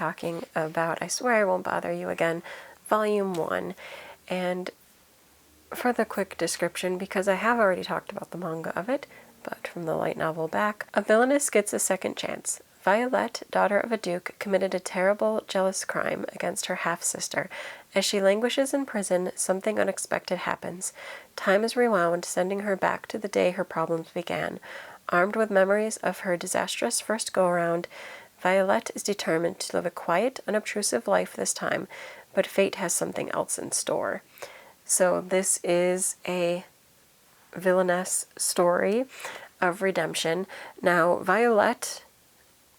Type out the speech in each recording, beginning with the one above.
talking about I Swear I Won't Bother You Again, Volume 1. And for the quick description, because I have already talked about the manga of it, but from the light novel back, a villainess gets a second chance. Violet, daughter of a duke, committed a terrible, jealous crime against her half-sister. As she languishes in prison, something unexpected happens. Time is rewound, sending her back to the day her problems began. Armed with memories of her disastrous first go-around, Violet is determined to live a quiet, unobtrusive life this time, but fate has something else in store. So this is a villainess story of redemption. Now, Violet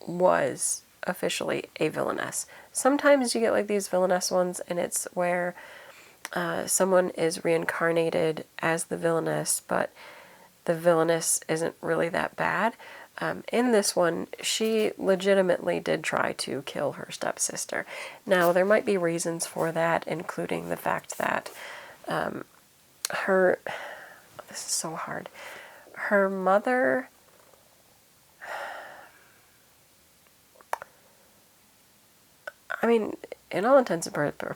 was officially a villainess. Sometimes you get like these villainess ones, and it's where someone is reincarnated as the villainess, but the villainess isn't really that bad. In this one, she legitimately did try to kill her stepsister. Now, there might be reasons for that, including the fact that this is so hard. Her mother, I mean, in all intents and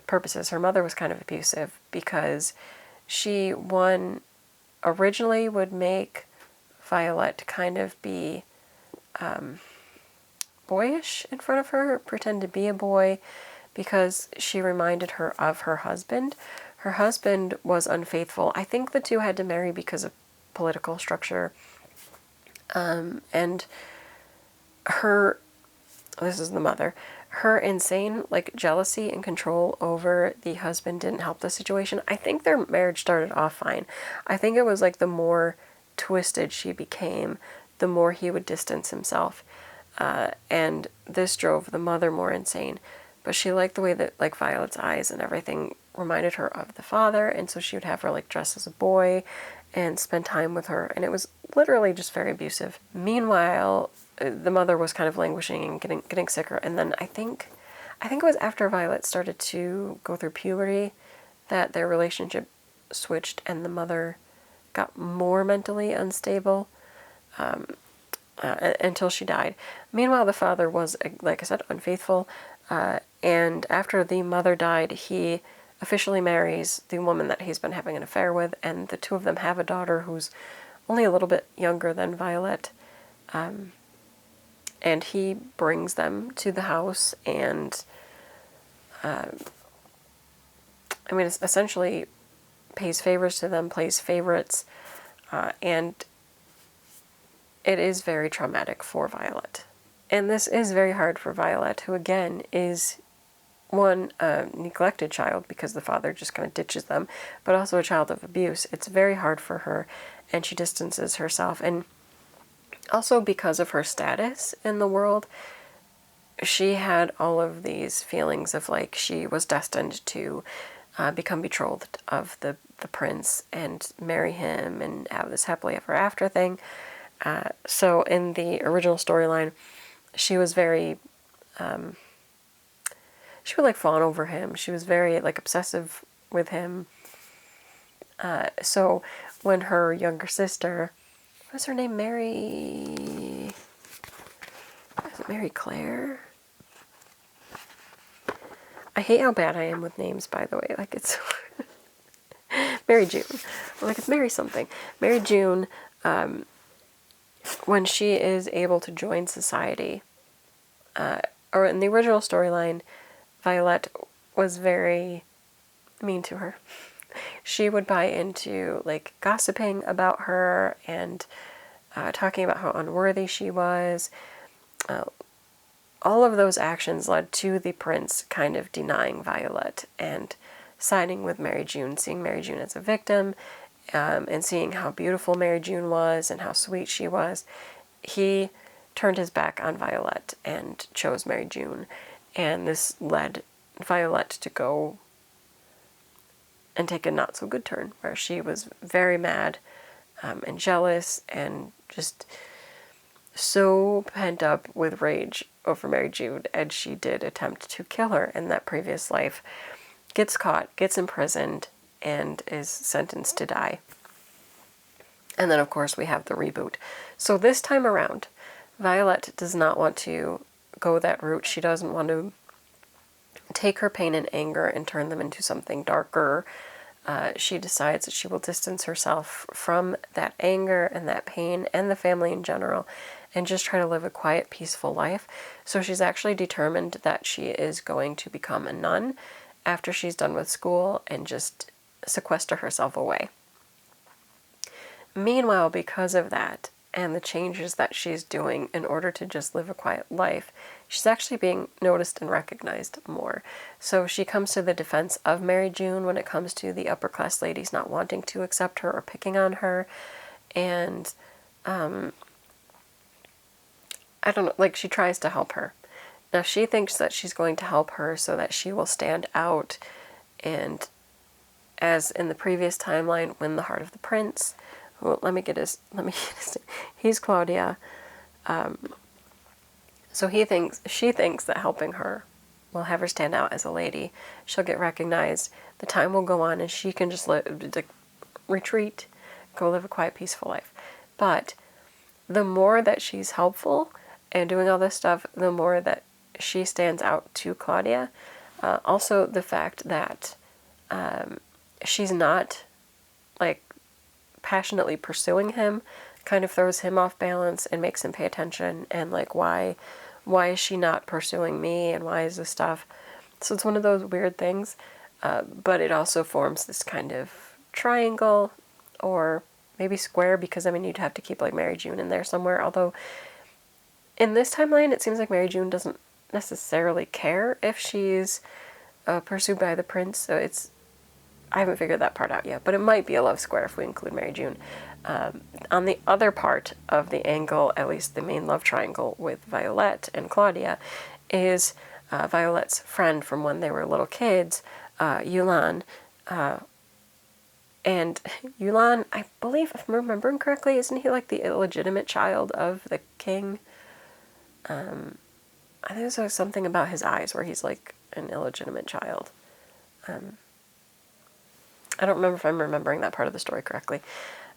purposes, her mother was kind of abusive because she, originally would make Violet kind of be boyish in front of her, pretend to be a boy, because she reminded her of her husband. Her husband was unfaithful. I think the two had to marry because of political structure. And this is the mother, her insane, like, jealousy and control over the husband didn't help the situation. I think their marriage started off fine. I think it was, like, the more twisted she became, the more he would distance himself. And this drove the mother more insane. But she liked the way that, like, Violet's eyes and everything reminded her of the father, and so she would have her, like, dress as a boy and spend time with her, and it was literally just very abusive. Meanwhile, the mother was kind of languishing and getting sicker, and then I think it was after Violet started to go through puberty that their relationship switched, and the mother got more mentally unstable until she died. Meanwhile, the father was, like I said, unfaithful, and after the mother died, he officially marries the woman that he's been having an affair with, and the two of them have a daughter who's only a little bit younger than Violet, and he brings them to the house, and essentially pays favors to them, plays favorites, and it is very traumatic for Violet. And this is very hard for Violet, who again is one, a neglected child because the father just kind of ditches them, but also a child of abuse. It's very hard for her, and she distances herself. And also because of her status in the world, she had all of these feelings of like she was destined to become betrothed of the prince and marry him and have this happily ever after thing. So in the original storyline, she was very... she would, like, fawn over him. She was very, like, obsessive with him. So when her younger sister, what's her name? Mary... Is it Mary Claire? I hate how bad I am with names, by the way. Like, it's... Mary June. Like, it's Mary something. Mary June, when she is able to join society, or in the original storyline, Violet was very mean to her. She would buy into, like, gossiping about her and talking about how unworthy she was. All of those actions led to the prince kind of denying Violet and siding with Mary June, seeing Mary June as a victim, and seeing how beautiful Mary June was and how sweet she was. He turned his back on Violet and chose Mary June. And this led Violet to go and take a not-so-good turn, where she was very mad and jealous and just so pent up with rage over Mary June, and she did attempt to kill her in that previous life, gets caught, gets imprisoned, and is sentenced to die. And then, of course, we have the reboot. So this time around, Violet does not want to go that route. She doesn't want to take her pain and anger and turn them into something darker. She decides that she will distance herself from that anger and that pain and the family in general and just try to live a quiet, peaceful life. So she's actually determined that she is going to become a nun after she's done with school and just sequester herself away. Meanwhile, because of that and the changes that she's doing in order to just live a quiet life, she's actually being noticed and recognized more. So she comes to the defense of Mary June when it comes to the upper class ladies not wanting to accept her or picking on her. And I don't know, like, she tries to help her. Now, she thinks that she's going to help her so that she will stand out, and as in the previous timeline, win the heart of the prince. Well, he's Claudia. So she thinks that helping her will have her stand out as a lady. She'll get recognized. The time will go on, and she can just retreat, go live a quiet, peaceful life. But the more that she's helpful and doing all this stuff, the more that she stands out to Claudia. Also, the fact that she's not, like, passionately pursuing him kind of throws him off balance and makes him pay attention, and, like, why is she not pursuing me, and why is this stuff? So it's one of those weird things, but it also forms this kind of triangle, or maybe square, because, I mean, you'd have to keep, like, Mary June in there somewhere, although in this timeline, it seems like Mary June doesn't necessarily care if she's pursued by the prince, so I haven't figured that part out yet, but it might be a love square if we include Mary June. On the other part of the angle, at least the main love triangle with Violette and Claudia, is Violette's friend from when they were little kids, Yulan. And Yulan, I believe, if I'm remembering correctly, isn't he like the illegitimate child of the king? I think there's something about his eyes where he's like an illegitimate child. I don't remember if I'm remembering that part of the story correctly.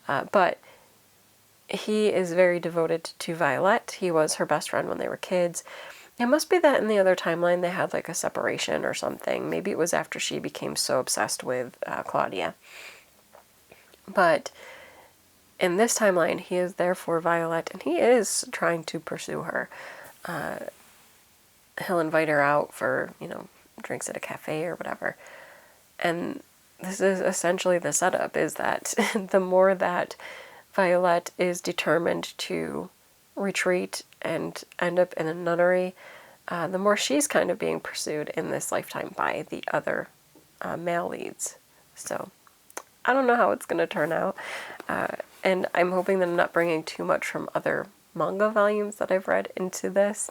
But he is very devoted to Violet. He was her best friend when they were kids. It must be that in the other timeline they had like a separation or something. Maybe it was after she became so obsessed with Claudia. But in this timeline, he is there for Violet, and he is trying to pursue her. He'll invite her out for, drinks at a cafe or whatever. And this is essentially the setup, is that the more that Violet is determined to retreat and end up in a nunnery, the more she's kind of being pursued in this lifetime by the other male leads. So I don't know how it's going to turn out. And I'm hoping that I'm not bringing too much from other manga volumes that I've read into this.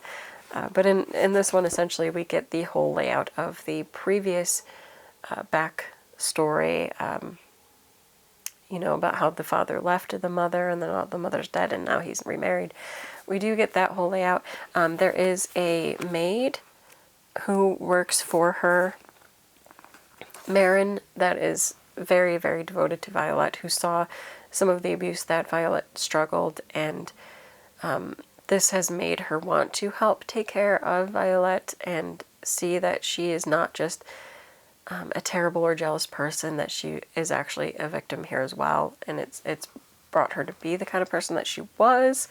But in this one, essentially, we get the whole layout of the previous back story, about how the father left the mother, and then the mother's dead, and now he's remarried. We do get that whole layout. There is a maid who works for her, Marin, that is very, very devoted to Violet, who saw some of the abuse that Violet struggled, and this has made her want to help take care of Violet and see that she is not just a terrible or jealous person, that she is actually a victim here as well, and it's brought her to be the kind of person that she was.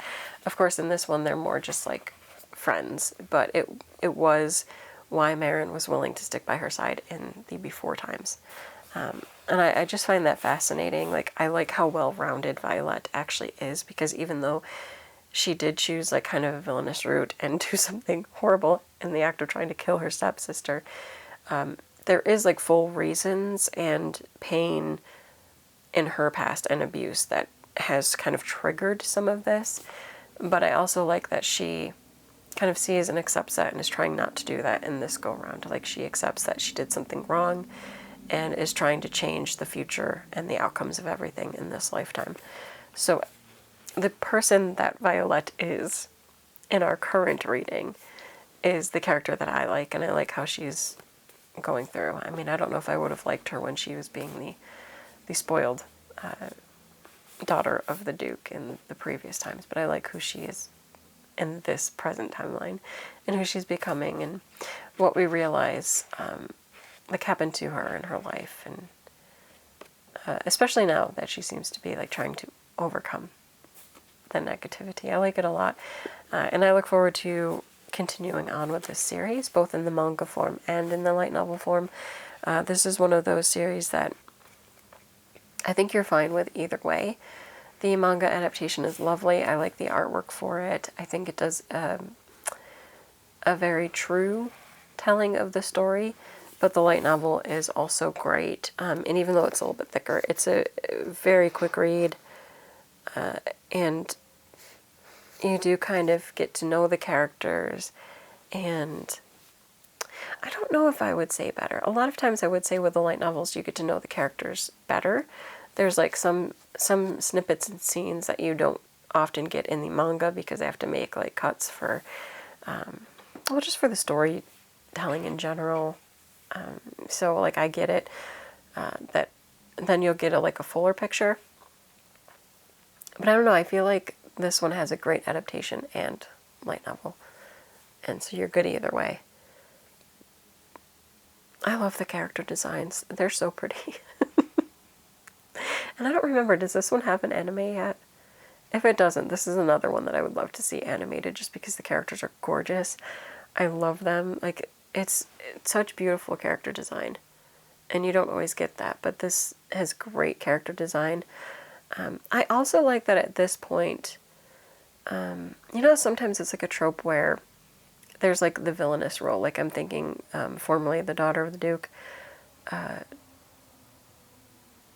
Of course, in this one, they're more just like friends, but it was why Marin was willing to stick by her side in the before times. And I just find that fascinating. Like, I like how well-rounded Violet actually is, because even though she did choose like kind of a villainous route and do something horrible in the act of trying to kill her stepsister, there is like full reasons and pain in her past and abuse that has kind of triggered some of this. But I also like that she kind of sees and accepts that and is trying not to do that in this go-round. Like, she accepts that she did something wrong and is trying to change the future and the outcomes of everything in this lifetime. So the person that Violet is in our current reading is the character that I like, and I like how she's going through. I mean, I don't know if I would have liked her when she was being the spoiled daughter of the Duke in the previous times, but I like who she is in this present timeline, and who she's becoming, and what we realize like happened to her in her life, and especially now that she seems to be like trying to overcome the negativity. I like it a lot, and I look forward to continuing on with this series, both in the manga form and in the light novel form. This is one of those series that I think you're fine with either way. The manga adaptation is lovely. I like the artwork for it. I think it does a very true telling of the story, but the light novel is also great. And even though it's a little bit thicker, it's a very quick read, and you do kind of get to know the characters, and I don't know if I would say better. A lot of times I would say with the light novels you get to know the characters better. There's like some snippets and scenes that you don't often get in the manga because they have to make like cuts for, well, just for the storytelling in general. So like I get it, that then you'll get like a fuller picture. But I don't know, I feel like this one has a great adaptation and light novel, and so you're good either way. I love the character designs. They're so pretty. And I don't remember, does this one have an anime yet? If it doesn't, this is another one that I would love to see animated just because the characters are gorgeous. I love them. Like, it's such beautiful character design. And you don't always get that, but this has great character design. I also like that at this point, you know, sometimes it's like a trope where there's like the villainous role. Like I'm thinking, formerly the daughter of the Duke.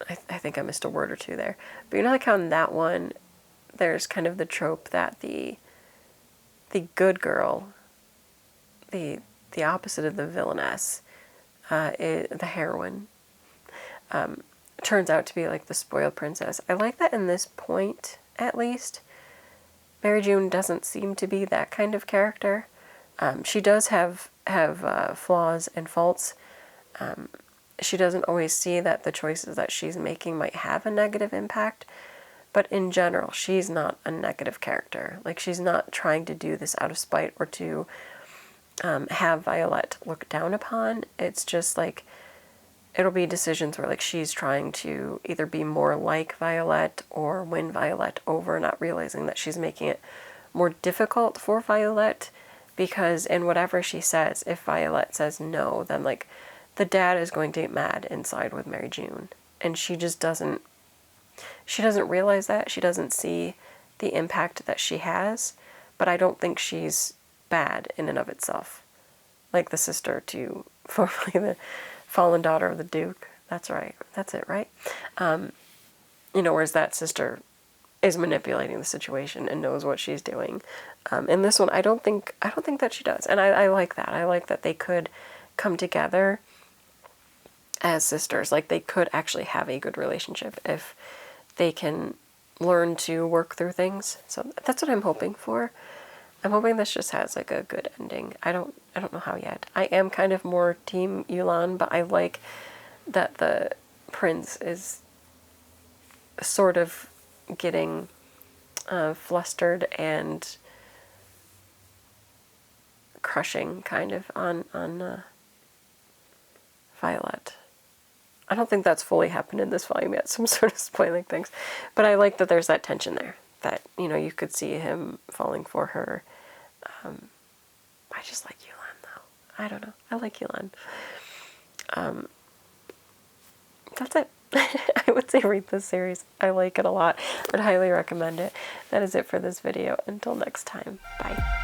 I think I missed a word or two there. But you know, like how in that one, there's kind of the trope that the good girl, the opposite of the villainess, the heroine, turns out to be like the spoiled princess. I like that in this point, at least. Mary June doesn't seem to be that kind of character. She does have flaws and faults. She doesn't always see that the choices that she's making might have a negative impact. But in general, she's not a negative character. Like, she's not trying to do this out of spite or to have Violet looked down upon. It's just like, it'll be decisions where like she's trying to either be more like Violet or win Violet over, not realizing that she's making it more difficult for Violet, because in whatever she says, if Violet says no, then like the dad is going to get mad inside with Mary June. And she just doesn't realize that. She doesn't see the impact that she has, but I don't think she's bad in and of itself. Like the sister to formerly the fallen daughter of the Duke. That's right. That's it, right? You know, whereas that sister is manipulating the situation and knows what she's doing. In this one, I don't think that she does. And I like that. I like that they could come together as sisters. Like, they could actually have a good relationship if they can learn to work through things. So that's what I'm hoping for. I'm hoping this just has like a good ending. I don't know how yet. I am kind of more team Yulan, but I like that the prince is sort of getting flustered and crushing kind of on Violet. I don't think that's fully happened in this volume yet, so I'm sort of spoiling things. But I like that there's that tension there, that, you know, you could see him falling for her. I just like Yulan, though. I don't know. I like Yulan. That's it. I would say read this series. I like it a lot. I would highly recommend it. That is it for this video. Until next time. Bye.